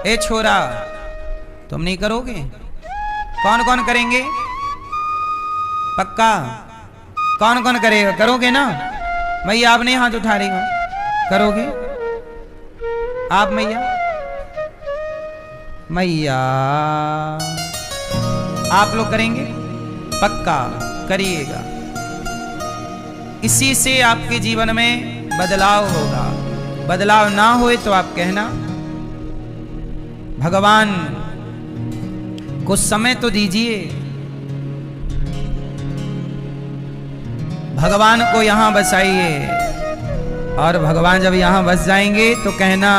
ए छोरा, तुम नहीं करोगे? कौन कौन करेंगे? पक्का? कौन कौन करेगा? करोगे ना? मैया आप नहीं हाथ उठा रही हो, करोगे आप? मैया, मैया आप लोग करेंगे? पक्का करिएगा। इसी से आपके जीवन में बदलाव होगा। बदलाव ना होए तो आप कहना भगवान कुछ समय तो दीजिए। भगवान को यहां बसाइए, और भगवान जब यहां बस जाएंगे तो कहना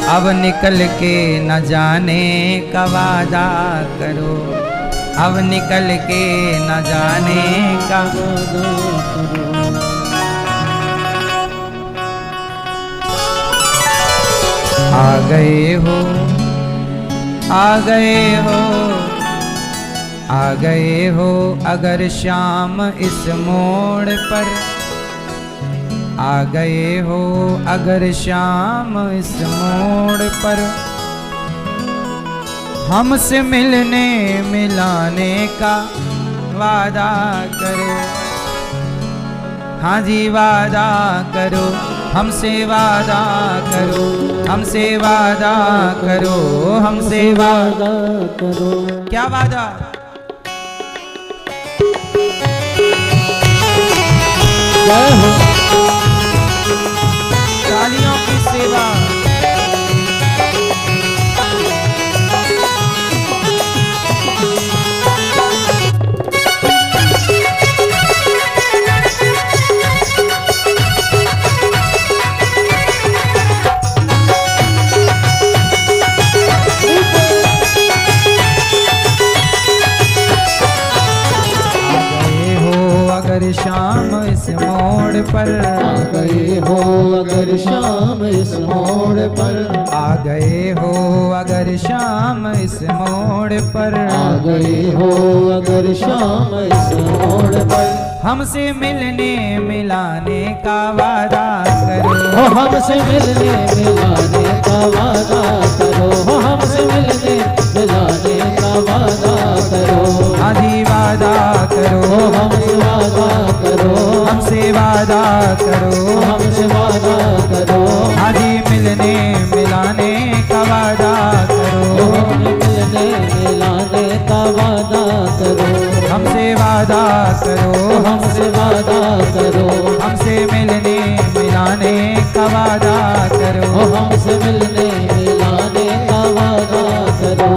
अब निकल के न जाने का वादा करो, अब निकल के न जाने का वादा करो। आ गए हो, आ गए हो, आ गए हो अगर शाम इस मोड़ पर, आ गए हो अगर शाम इस मोड़ पर, हमसे मिलने मिलाने का वादा करो। हाँ जी वादा करो, हमसे वादा करो, हमसे वादा करो, हमसे वादा करो। क्या वादा? तालियों की सेवा। अगर शाम इस मोड़ पर, आ गए हो अगर शाम इस मोड़ पर, आ गए हो अगर शाम इस मोड़ पर, आ गए हो अगर शाम इस मोड़ पर, हमसे मिलने मिलाने का वादा करो। हो हमसे मिलने मिलाने का वादा करो, हो हमसे मिलने मिलाने का वादा करो। आधी वादा करो, हमसे वादा करो, हमसे वादा करो, हमसे वादा करो। आधी मिलने मिलाने का वादा करो, मिलने मिलाने का वादा करो। हमसे वादा करो, हमसे वादा करो, हमसे मिलने मिलाने का वादा करो, हमसे मिलने मिलाने का वादा करो।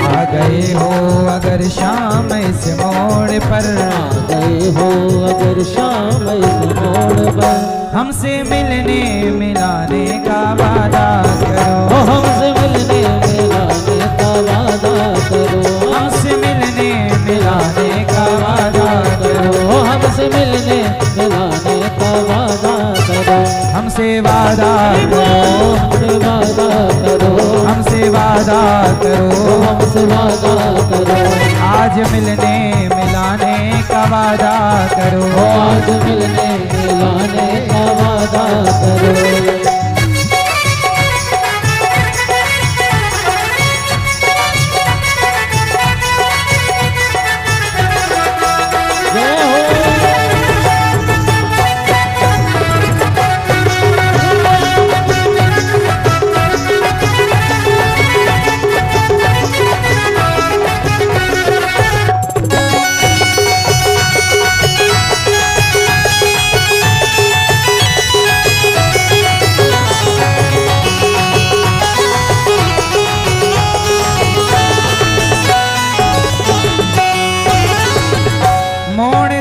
आ गए हो अगर शाम इस मोड़ पर, आ गए हो अगर शाम इस मोड़ पर, हमसे मिलने मिलाने का वादा करो, हमसे मिलने मिलाने का वादा करो। हमसे मिलने मिलाने का वादा करो, हमसे मिलने मिलाने का वादा करो। हमसे वादा करो, हमसे वादा करो, हमसे वादा करो, हमसे वादा करो। आज मिलने मिलाने का वादा करो, आज मिलने मिलाने का वादा करो।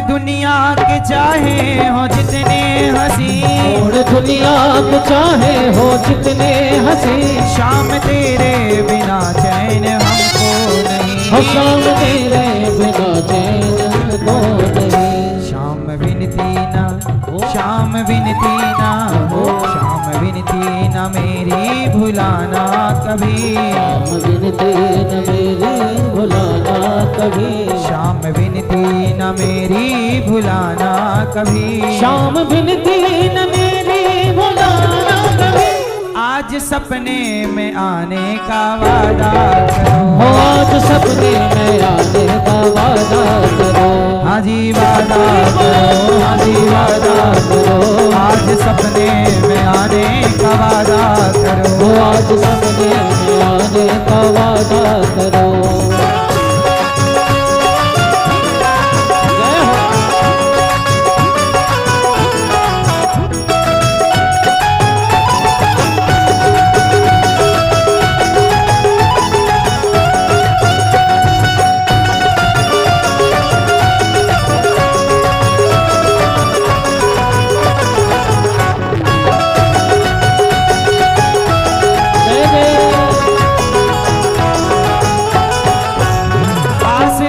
दुनिया के चाहे हो जितने हंसी, और दुनिया के चाहे हो जितने हंसी, शाम तेरे बिना चैन हमको नहीं, शाम तेरे बिना चैन हमको नहीं। शाम विनती ना, शाम विनती ना, शाम विनती ना मेरी भुलाना कभी, शाम विनती न मेरी भुलाना कभी, शाम विनती न मेरी भुलाना कभी, शाम विनती न मेरी भुलाना कभी। आज आज सपने में आने का वादा करो। हो आज सपने में आने का वादा करो। हाँ जी वादा करो, हाँ जी वादा करो। आज सपने में आने का वादा करो। हो आज सपने में आने का वादा करो।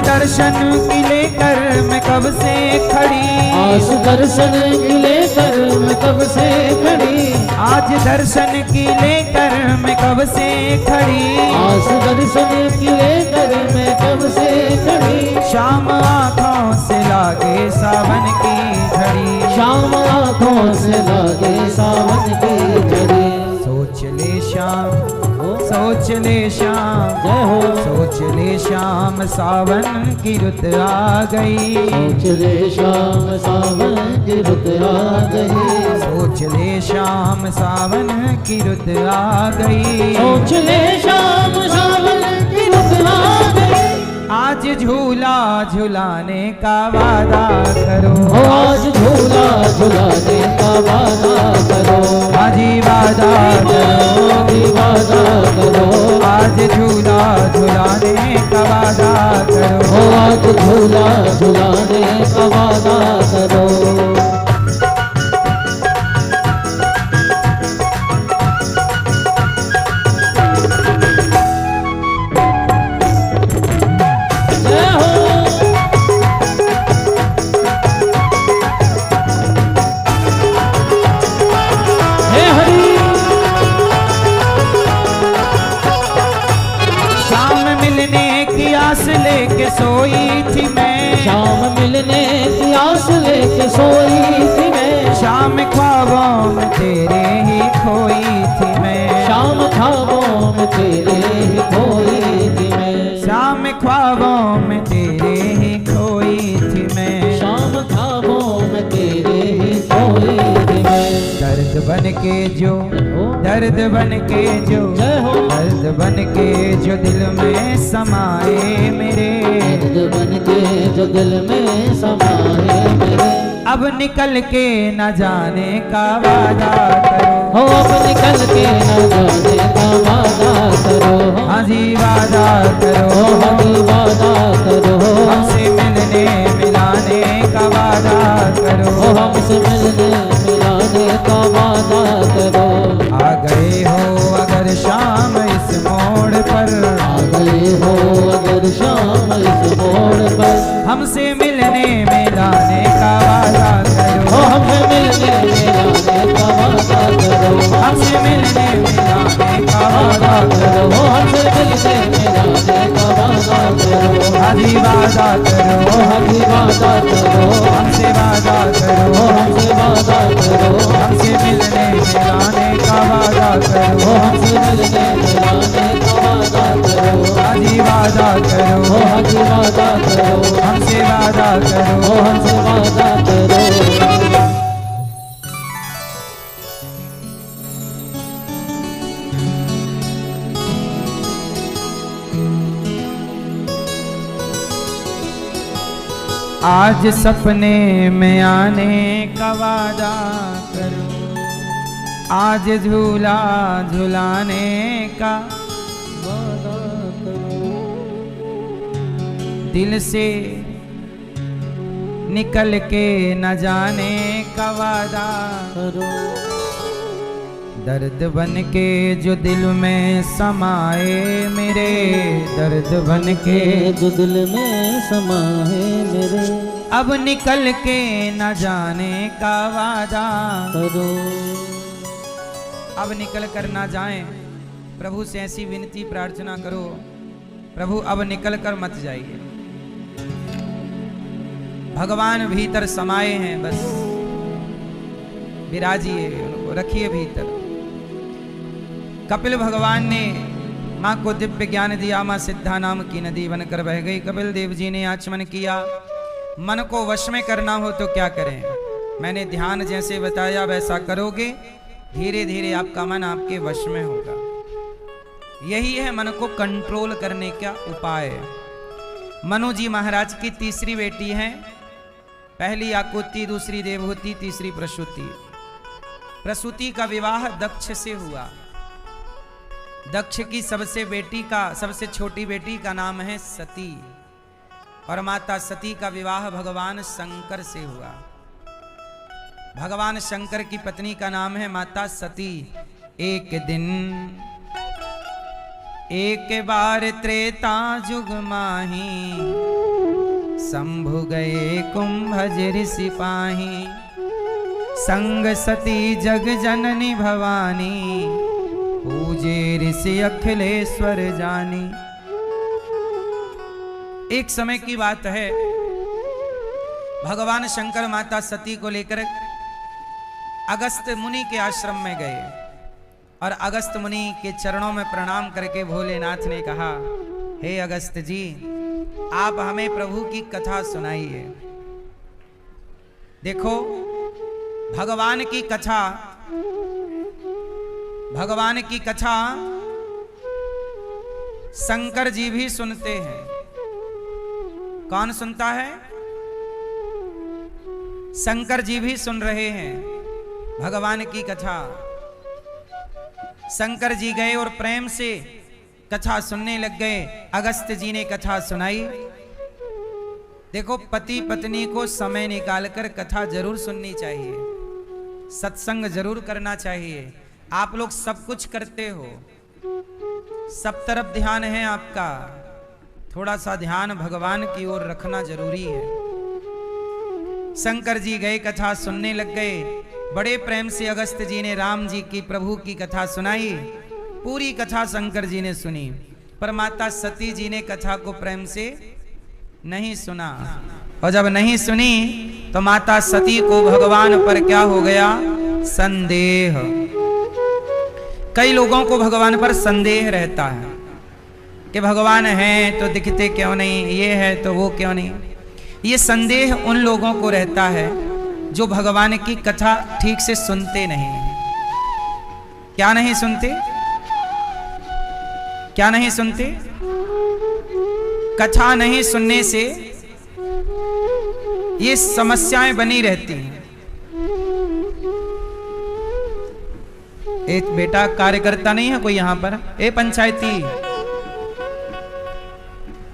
दर्शन की लेकर मैं कब से खड़ी। आज दर्शन की लेकर मैं कब से खड़ी। आज दर्शन की लेकर मैं कब से खड़ी। आज दर्शन की लेकर मैं कब से खड़ी। शाम आँखों से लागे सावन की घड़ी। शाम आँखों से लागे सावन की घड़ी। सोच ले शाम, सोच ले शाम, जय हो। सोच ले शाम सावन की रुत आ गई। सोच ले शाम सावन की रुत आ गई। सोच ले शाम सावन की रुत आ गई। सोच ले शाम सावन की रुत आ गई। आज झूला झुलाने का वादा करो। आज झूला झुलाने का वादा करो। आज वादा करो, वादा करो। आज झूला झुलाने का वादा करो। आज झूला झुलाने का वादा करो। आस लेके सोई थी मैं। शाम मिलने की आस लेके सोई थी मैं। शाम ख्वाबों में तेरे ही खोई थी मैं। शाम ख्वाबों में तेरे ही खोई थी मैं। शाम ख्वाबों में तेरे ही खोई थी मैं। शाम ख्वाबों में तेरे ही खोई थी मैं। दर्द बन के जो, दर्द बन के जो, दर्द बन के जो दिल में समाए मेरे। दर्द बन के जो दिल में समाए मेरे। अब निकल के न जाने का वादा करो। हो अब निकल के न जाने का वादा करो। हाँ जी वादा करो, हाँ जी वादा करो। हमसे मिलने मिलाने का वादा करो। हमसे मिलने मिलाने का वादा करो। आ गए हो अगर शाम इस मोड़ पर। आ गए हो अगर शाम इस मोड़ पर। हमसे मिलने मिलाने का वादा करो। हमसे मिलने मिलाने का वादा करो। हमसे मिलने मिलाने का वादा करो। हमसे मिलने मिलाने का वादा करो। हाजी वादा करो, हाजी वादा करो। हमसे वादा करो, हमसे वादा करो। हमसे मिलने मिलाने का वादा करो। हमसे मिलने मिलाने का वादा करो। हाजी वादा करो, हाजी वादा करो। हमसे वादा करो, हमसे वादा करो। आज सपने में आने का वादा करो। आज झूला झुलाने का वादा करो। दिल से निकल के न जाने का वादा करो। दर्द बन के जो दिल में समाए मेरे। दर्द बन के जो दिल में समाए मेरे। अब निकल के न जाने का वादा करो। अब निकल कर ना जाएं। प्रभु से ऐसी विनती प्रार्थना करो, प्रभु अब निकल कर मत जाइए। भगवान भीतर समाये हैं, बस विराजिए, उनको रखिए भीतर। कपिल भगवान ने माँ को दिव्य ज्ञान दिया। माँ सिद्धा नाम की नदी बनकर बह गई। कपिल देव जी ने आचमन किया। मन को वश में करना हो तो क्या करें? मैंने ध्यान जैसे बताया वैसा करोगे, धीरे धीरे आपका मन आपके वश में होगा। यही है मन को कंट्रोल करने का उपाय। मनु जी महाराज की तीसरी बेटी है। पहली आकुति, दूसरी देवहूति, तीसरी प्रसूति। प्रसूति का विवाह दक्ष से हुआ। दक्ष की सबसे छोटी बेटी का नाम है सती, और माता सती का विवाह भगवान शंकर से हुआ। भगवान शंकर की पत्नी का नाम है माता सती। एक दिन एक बार त्रेता जुग माही, शंभु गए कुंभज ऋषि पाही। संग सती जग जननी भवानी, पूजे ऋषि अखिलेश्वर जानी। एक समय की बात है, भगवान शंकर माता सती को लेकर अगस्त मुनि के आश्रम में गए, और अगस्त मुनि के चरणों में प्रणाम करके भोलेनाथ ने कहा, हे अगस्त जी, आप हमें प्रभु की कथा सुनाइए। देखो, भगवान की कथा शंकर जी भी सुनते हैं। कौन सुनता है? शंकर जी भी सुन रहे हैं भगवान की कथा। शंकर जी गए और प्रेम से कथा सुनने लग गए। अगस्त जी ने कथा सुनाई। देखो, पति पत्नी को समय निकालकर कथा जरूर सुननी चाहिए, सत्संग जरूर करना चाहिए। आप लोग सब कुछ करते हो, सब तरफ ध्यान है आपका, थोड़ा सा ध्यान भगवान की ओर रखना जरूरी है। शंकर जी गए, कथा सुनने लग गए। बड़े प्रेम से अगस्त जी ने राम जी की, प्रभु की कथा सुनाई। पूरी कथा शंकर जी ने सुनी, पर माता सती जी ने कथा को प्रेम से नहीं सुना। और जब नहीं सुनी तो माता सती को भगवान पर क्या हो गया? संदेह। कई लोगों को भगवान पर संदेह रहता है कि भगवान है तो दिखते क्यों नहीं, ये है तो वो क्यों नहीं। ये संदेह उन लोगों को रहता है जो भगवान की कथा ठीक से सुनते नहीं। क्या नहीं सुनते? क्या नहीं सुनते? कथा नहीं सुनने से ये समस्याएं बनी रहती हैं। एक बेटा कार्यकर्ता नहीं है कोई यहां पर? ए पंचायती,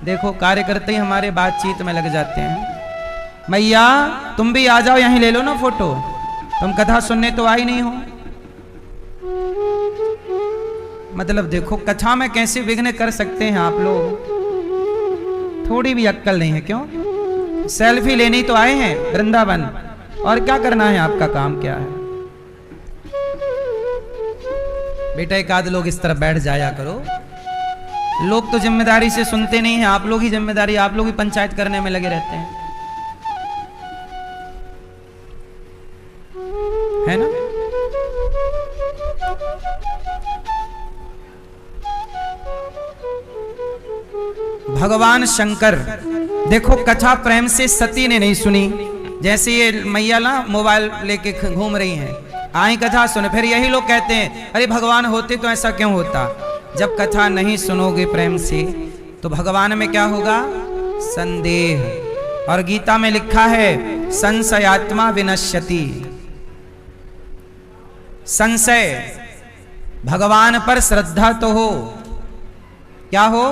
देखो कार्यकर्ता ही हमारे बातचीत में लग जाते हैं। मैया तुम भी आ जाओ, यहीं ले लो ना फोटो, तुम कथा सुनने तो आई नहीं हो। मतलब देखो, कथा में कैसे विघ्न कर सकते हैं आप लोग। थोड़ी भी अक्कल नहीं है। क्यों? सेल्फी लेनी तो आए हैं वृंदावन, और क्या करना है? आपका काम क्या है? बेटा एक आध लोग इस तरफ बैठ जाया करो। लोग तो जिम्मेदारी से सुनते नहीं हैं, आप लोग ही जिम्मेदारी, आप लोग ही पंचायत करने में लगे रहते हैं, है ना? भगवान शंकर, देखो कथा प्रेम से सती ने नहीं सुनी। जैसे ये मैया ना मोबाइल लेके घूम रही हैं, आई कथा सुन, फिर यही लोग कहते हैं अरे भगवान होते तो ऐसा क्यों होता। जब कथा नहीं सुनोगे प्रेम से तो भगवान में क्या होगा? संदेह। और गीता में लिखा है संशयात्मा विनश्यति। संशय, भगवान पर श्रद्धा तो हो, क्या हो?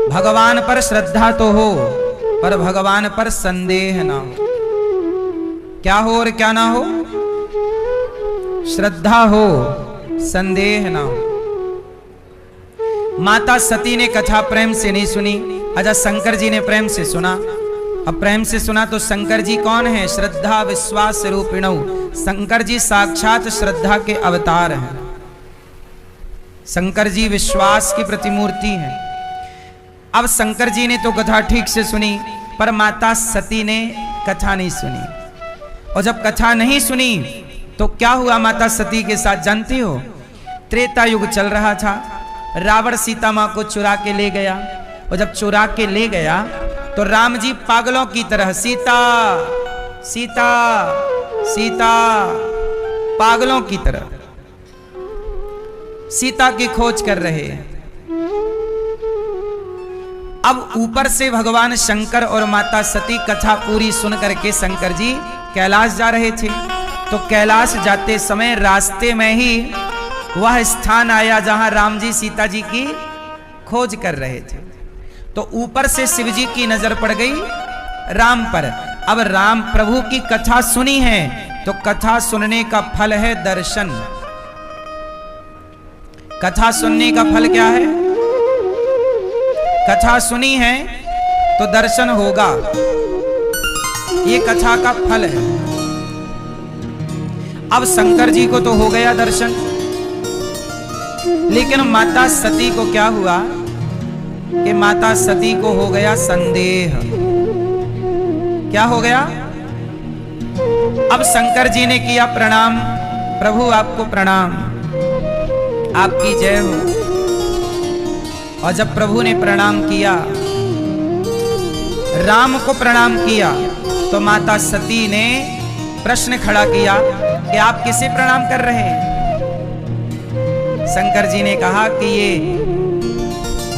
भगवान पर श्रद्धा तो हो, पर भगवान पर संदेह ना हो। क्या हो और क्या ना हो? श्रद्धा हो, संदेह ना हो। माता सती ने कथा प्रेम से नहीं सुनी। अच्छा, शंकर जी ने प्रेम से सुना। अब प्रेम से सुना तो शंकर जी कौन है? श्रद्धा विश्वास रूपिणौ। शंकर जी साक्षात श्रद्धा के अवतार हैं। शंकर जी विश्वास की प्रतिमूर्ति हैं। अब शंकर जी ने तो कथा ठीक से सुनी, पर माता सती ने कथा नहीं सुनी। और जब कथा नहीं सुनी तो क्या हुआ माता सती के साथ जानती हो? त्रेता युग चल रहा था। रावण सीता मां को चुरा के ले गया, और जब चुरा के ले गया तो राम जी पागलों की तरह सीता सीता सीता पागलों की तरह सीता की खोज कर रहे हैं। अब ऊपर से भगवान शंकर और माता सती कथा पूरी सुन करके शंकर जी कैलाश जा रहे थे। तो कैलाश जाते समय रास्ते में ही वह स्थान आया जहां राम जी सीता जी की खोज कर रहे थे। तो ऊपर से शिव जी की नजर पड़ गई राम पर। अब राम प्रभु की कथा सुनी है तो कथा सुनने का फल है दर्शन। कथा सुनने का फल क्या है? कथा सुनी है तो दर्शन होगा, ये कथा का फल है। अब शंकर जी को तो हो गया दर्शन, लेकिन माता सती को क्या हुआ कि माता सती को हो गया संदेह। क्या हो गया? अब शंकर जी ने किया प्रणाम, प्रभु आपको प्रणाम, आपकी जय हो। और जब प्रभु ने प्रणाम किया, राम को प्रणाम किया, तो माता सती ने प्रश्न खड़ा किया कि आप किसे प्रणाम कर रहे हैं? शंकर जी ने कहा कि ये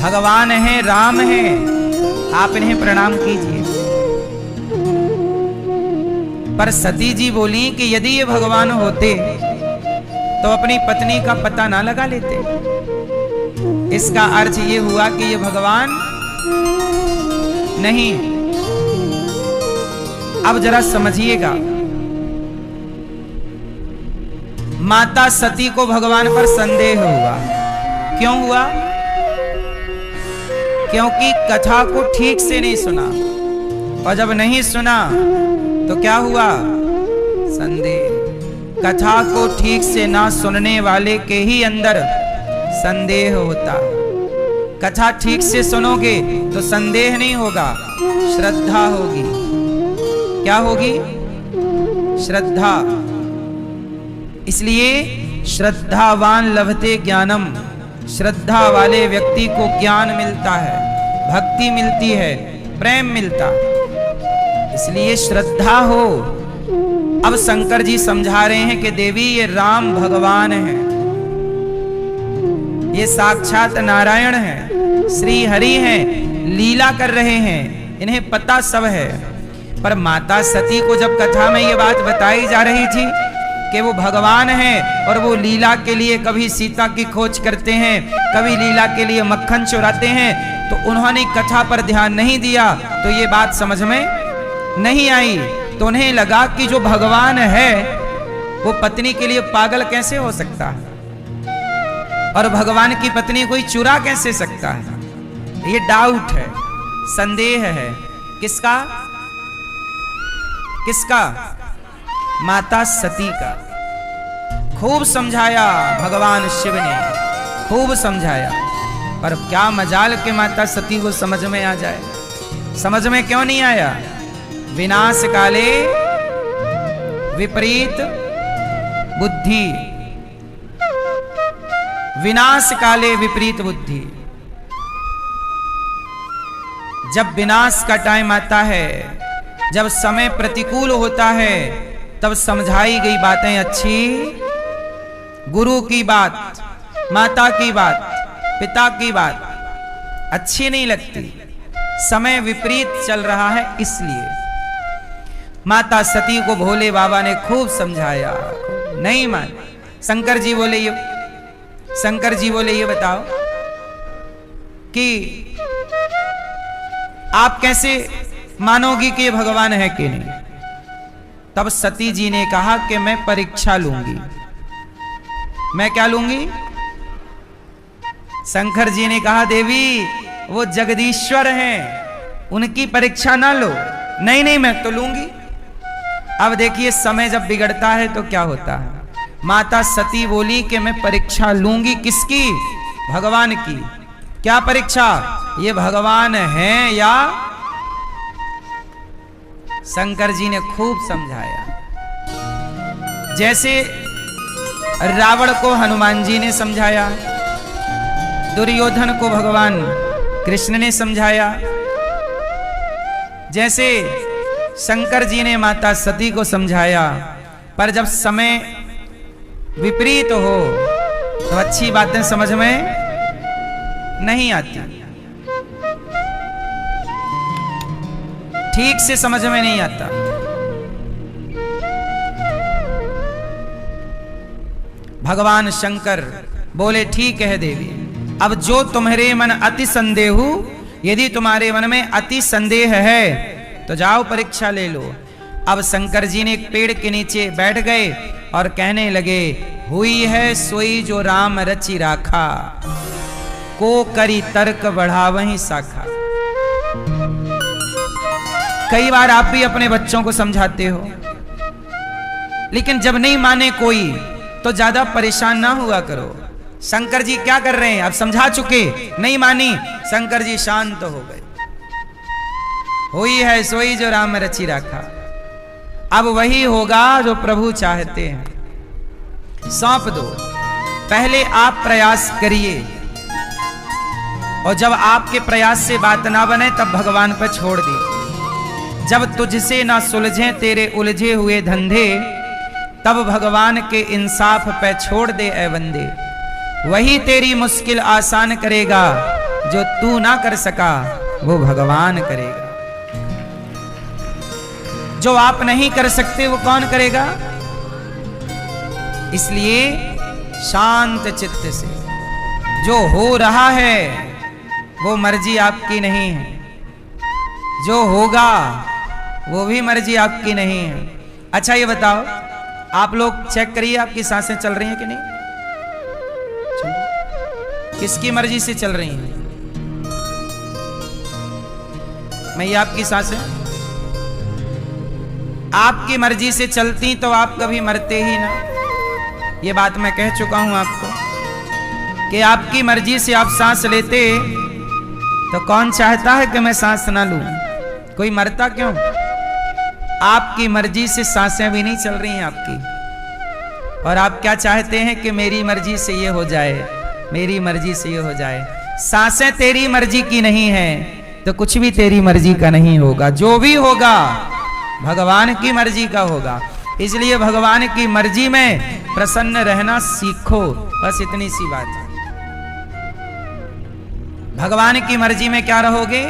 भगवान हैं, राम हैं, आप इन्हें प्रणाम कीजिए। पर सती जी बोली कि यदि ये भगवान होते तो अपनी पत्नी का पता ना लगा लेते। इसका अर्थ ये हुआ कि ये भगवान नहीं। अब जरा समझिएगा, माता सती को भगवान पर संदेह हुआ। क्यों हुआ? क्योंकि कथा को ठीक से नहीं सुना, और जब नहीं सुना तो क्या हुआ? संदेह। कथा को ठीक से ना सुनने वाले के ही अंदर संदेह होता। कथा ठीक से सुनोगे तो संदेह नहीं होगा, श्रद्धा होगी। क्या होगी? श्रद्धा। इसलिए श्रद्धावान लभते ज्ञानम, श्रद्धा वाले व्यक्ति को ज्ञान मिलता है, भक्ति मिलती है, प्रेम मिलता। इसलिए श्रद्धा हो। अब शंकर जी समझा रहे हैं कि देवी ये राम भगवान है, ये साक्षात नारायण है, श्री हरि हैं, लीला कर रहे हैं, इन्हें पता सब है। पर माता सती को जब कथा में ये बात बताई जा रही थी कि वो भगवान हैं और वो लीला के लिए कभी सीता की खोज करते हैं, कभी लीला के लिए मक्खन चुराते हैं, तो उन्होंने कथा पर ध्यान नहीं दिया, तो ये बात समझ में नहीं आई। तो उन्हें लगा कि जो भगवान है वो पत्नी के लिए पागल कैसे हो सकता है, और भगवान की पत्नी कोई चुरा कैसे सकता है। ये डाउट है, संदेह है। किसका? किसका? माता सती का। खूब समझाया भगवान शिव ने, खूब समझाया, पर क्या मजाल के माता सती को समझ में आ जाए। समझ में क्यों नहीं आया? विनाश काले विपरीत बुद्धि, विनाश काले विपरीत बुद्धि। जब विनाश का टाइम आता है, जब समय प्रतिकूल होता है, तब समझाई गई बातें अच्छी, गुरु की बात, माता की बात, पिता की बात अच्छी नहीं लगती। समय विपरीत चल रहा है, इसलिए माता सती को भोले बाबा ने खूब समझाया, नहीं मान। शंकर जी बोले ये बताओ कि आप कैसे मानोगी कि ये भगवान है कि नहीं? तब सती जी ने कहा कि मैं परीक्षा लूंगी। मैं क्या लूंगी? शंकर जी ने कहा देवी वो जगदीश्वर हैं, उनकी परीक्षा ना लो। नहीं नहीं मैं तो लूंगी। अब देखिए समय जब बिगड़ता है तो क्या होता है। माता सती बोली कि मैं परीक्षा लूंगी। किसकी? भगवान की। क्या परीक्षा? ये भगवान हैं या? शंकर जी ने खूब समझाया। जैसे रावण को हनुमान जी ने समझाया, दुर्योधन को भगवान कृष्ण ने समझाया, जैसे शंकर जी ने माता सती को समझाया। पर जब समय विपरीत हो तो अच्छी बातें समझ में नहीं आती, ठीक से समझ में नहीं आता। भगवान शंकर बोले ठीक है देवी, अब जो तुम्हारे मन अति संदेहु, यदि तुम्हारे मन में अति संदेह है तो जाओ परीक्षा ले लो। अब शंकर जी ने एक पेड़ के नीचे बैठ गए और कहने लगे, हुई है सोई जो राम रचि राखा, को करी तर्क बढ़ावहि शाखा। कई बार आप भी अपने बच्चों को समझाते हो, लेकिन जब नहीं माने कोई तो ज्यादा परेशान ना हुआ करो। शंकर जी क्या कर रहे हैं, अब समझा चुके, नहीं मानी, शंकर जी शांत हो गए। हुई है सोई जो राम रचि राखा, अब वही होगा जो प्रभु चाहते हैं। सौंप दो, पहले आप प्रयास करिए, और जब आपके प्रयास से बात ना बने तब भगवान पर छोड़ दीजिए। जब तुझसे ना सुलझे तेरे उलझे हुए धंधे, तब भगवान के इंसाफ पे छोड़ दे ए बंदे। वही तेरी मुश्किल आसान करेगा, जो तू ना कर सका वो भगवान करेगा। जो आप नहीं कर सकते वो कौन करेगा? इसलिए शांत चित्त से, जो हो रहा है वो मर्जी आपकी नहीं है, जो होगा वो भी मर्जी आपकी नहीं है। अच्छा ये बताओ, आप लोग चेक करिए आपकी सांसें चल रही हैं कि नहीं? किसकी मर्जी से चल रही हैं? मैं ये आपकी सांसें आपकी मर्जी से चलती तो आप कभी मरते ही ना। ये बात मैं कह चुका हूं आपको कि आपकी मर्जी से आप सांस लेते तो कौन चाहता है कि मैं सांस ना लूं? कोई मरता क्यों? आपकी मर्जी से सांसें भी नहीं चल रही हैं आपकी, और आप क्या चाहते हैं कि मेरी मर्जी से ये हो जाए, मेरी मर्जी से ये हो जाए। सांसें तेरी मर्जी की नहीं है तो कुछ भी तेरी मर्जी का नहीं होगा। जो भी होगा भगवान की मर्जी का होगा। इसलिए भगवान की मर्जी में प्रसन्न रहना सीखो, बस इतनी सी बात है। भगवान की मर्जी में क्या रहोगे?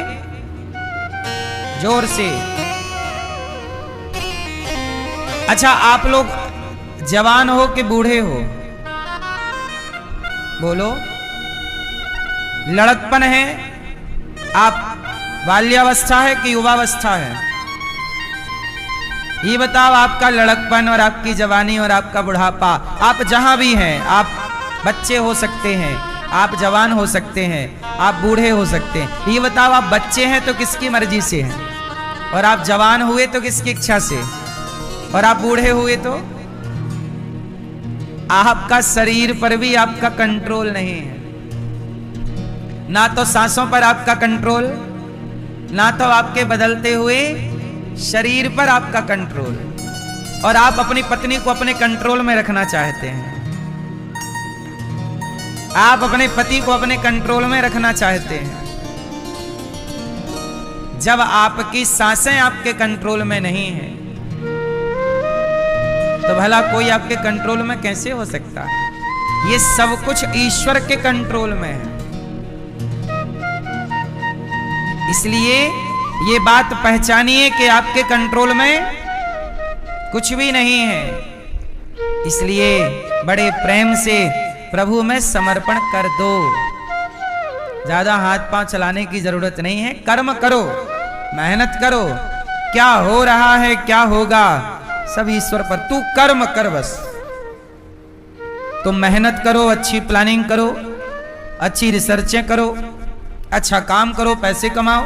जोर से। अच्छा, आप लोग जवान हो कि बूढ़े हो? बोलो। लड़कपन है, आप बाल्यावस्था है कि युवावस्था है? ये बताओ, आपका लड़कपन और आपकी जवानी और आपका बुढ़ापा, आप जहां भी हैं, आप बच्चे हो सकते हैं, आप जवान हो सकते हैं, आप बूढ़े हो सकते हैं। ये बताओ, आप बच्चे हैं तो किसकी मर्जी से हैं, और आप जवान हुए तो किसकी इच्छा से, और आप बूढ़े हुए तो? आपका शरीर पर भी आपका कंट्रोल नहीं है, ना तो सांसों पर आपका कंट्रोल, ना तो आपके बदलते हुए शरीर पर आपका कंट्रोल, और आप अपनी पत्नी को अपने कंट्रोल में रखना चाहते हैं, आप अपने पति को अपने कंट्रोल में रखना चाहते हैं। जब आपकी सांसें आपके कंट्रोल में नहीं है तो भला कोई आपके कंट्रोल में कैसे हो सकता है? ये सब कुछ ईश्वर के कंट्रोल में है। इसलिए ये बात पहचानिए कि आपके कंट्रोल में कुछ भी नहीं है। इसलिए बड़े प्रेम से प्रभु में समर्पण कर दो। ज्यादा हाथ पांव चलाने की जरूरत नहीं है। कर्म करो, मेहनत करो, क्या हो रहा है क्या होगा सब ईश्वर पर। तू कर्म कर, बस तुम मेहनत करो, अच्छी प्लानिंग करो, अच्छी रिसर्चें करो, अच्छा काम करो, पैसे कमाओ।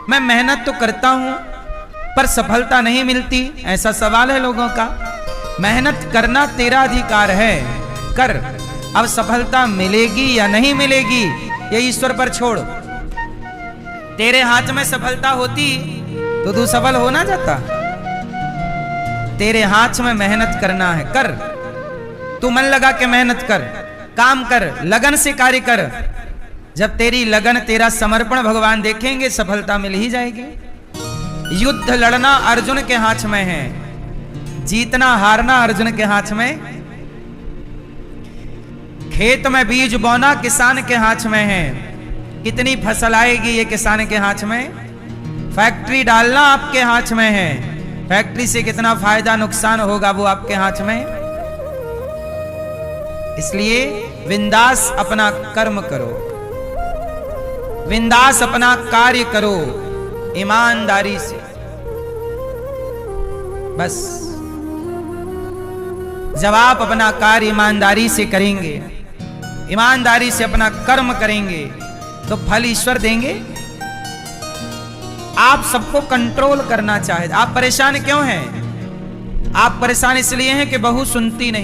मैं मेहनत तो करता हूं पर सफलता नहीं मिलती, ऐसा सवाल है लोगों का। मेहनत करना तेरा अधिकार है, कर। अब सफलता मिलेगी या नहीं मिलेगी ये ईश्वर पर छोड़। तेरे हाथ में सफलता होती तो तू सफल हो ना जाता। तेरे हाथ में मेहनत करना है, कर। तू मन लगा के मेहनत कर, काम कर, लगन से कार्य कर। जब तेरी लगन, तेरा समर्पण भगवान देखेंगे, सफलता मिल ही जाएगी। युद्ध लड़ना अर्जुन के हाथ में है, जीतना हारना अर्जुन के हाथ में। खेत में बीज बोना किसान के हाथ में है, कितनी फसल आएगी ये किसान के हाथ में। फैक्ट्री डालना आपके हाथ में है, फैक्ट्री से कितना फायदा नुकसान होगा वो आपके हाथ में। इसलिए बिंदास अपना कर्म करो, बिंदास अपना कार्य करो ईमानदारी से। बस जब आप अपना कार्य ईमानदारी से करेंगे, ईमानदारी से अपना कर्म करेंगे, तो फल ईश्वर देंगे। आप सबको कंट्रोल करना चाहे। आप परेशान क्यों हैं? आप परेशान इसलिए हैं कि बहू सुनती नहीं।